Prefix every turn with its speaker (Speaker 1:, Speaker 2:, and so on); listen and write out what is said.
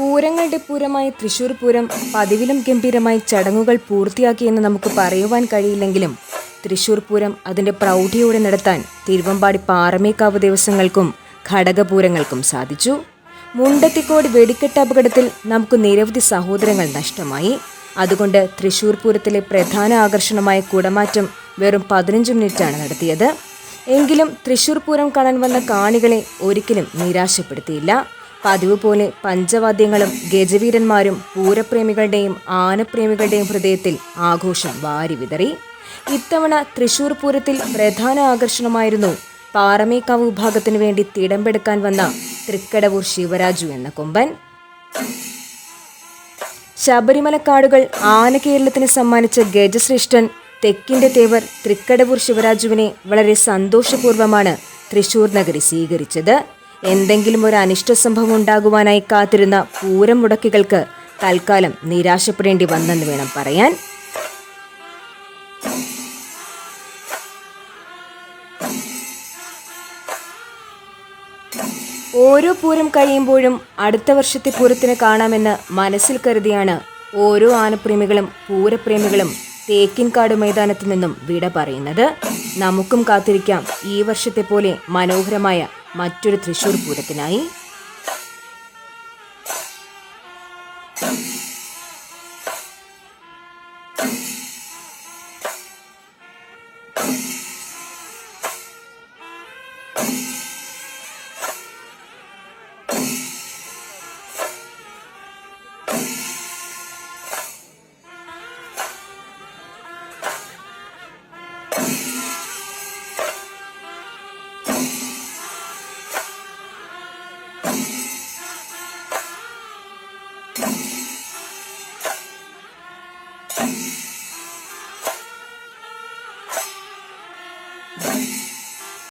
Speaker 1: പൂരങ്ങളുടെ പൂരമായ തൃശ്ശൂർ പൂരം പതിവിലും ഗംഭീരമായി ചടങ്ങുകൾ പൂർത്തിയാക്കിയെന്ന് നമുക്ക് പറയുവാൻ കഴിയില്ലെങ്കിലും തൃശ്ശൂർ പൂരം അതിൻ്റെ പ്രൗഢിയോടെ നടത്താൻ തിരുവമ്പാടി പാറമേക്കാവ് ദിവസങ്ങൾക്കും ഘടകപൂരങ്ങൾക്കും സാധിച്ചു. മുണ്ടത്തിക്കോട് വെടിക്കെട്ട് അപകടത്തിൽ നമുക്ക് നിരവധി സഹോദരങ്ങൾ നഷ്ടമായി. അതുകൊണ്ട് തൃശ്ശൂർ പൂരത്തിലെ പ്രധാന ആകർഷണമായ കുടമാറ്റം വെറും 15 മിനിറ്റാണ് നടത്തിയത്. എങ്കിലും തൃശ്ശൂർ പൂരം കാണാൻ വന്ന കാണികളെ ഒരിക്കലും നിരാശപ്പെടുത്തിയില്ല. പതിവ് പോലെ പഞ്ചവാദ്യങ്ങളും ഗജവീരന്മാരും പൂരപ്രേമികളുടെയും ആനപ്രേമികളുടെയും ഹൃദയത്തിൽ ആഘോഷം വാരി വിതറി. ഇത്തവണ തൃശ്ശൂർ പൂരത്തിൽ പ്രധാന ആകർഷണമായിരുന്നു പാറമേക്കാവ് വിഭാഗത്തിനു വേണ്ടി തിടമ്പെടുക്കാൻ വന്ന തൃക്കടവൂർ ശിവരാജു എന്ന കൊമ്പൻ. ശബരിമലക്കാടുകൾ ആന കേരളത്തിന് സമ്മാനിച്ച ഗജശ്രേഷ്ഠൻ തെക്കിന്റെ തേവർ തൃക്കടവൂർ ശിവരാജുവിനെ വളരെ സന്തോഷപൂർവ്വമാണ് തൃശ്ശൂർ നഗരി സ്വീകരിച്ചത്. എന്തെങ്കിലും ഒരു അനിഷ്ട സംഭവം ഉണ്ടാകുവാനായി കാത്തിരുന്ന പൂരം മുടക്കികൾക്ക് തൽക്കാലം നിരാശപ്പെടേണ്ടി വന്നെന്ന് വേണം പറയാൻ. ഓരോ പൂരം കഴിയുമ്പോഴും അടുത്ത വർഷത്തെ പൂരത്തിന് കാണാമെന്ന് മനസ്സിൽ കരുതിയാണ് ഓരോ ആനപ്രേമികളും പൂരപ്രേമികളും തേക്കിൻകാട് മൈതാനത്തു നിന്നും വിട പറയുന്നത്. നമുക്കും കാത്തിരിക്കാം ഈ വർഷത്തെ പോലെ മനോഹരമായ മറ്റൊരു തൃശ്ശൂർ പൂരത്തിനായി.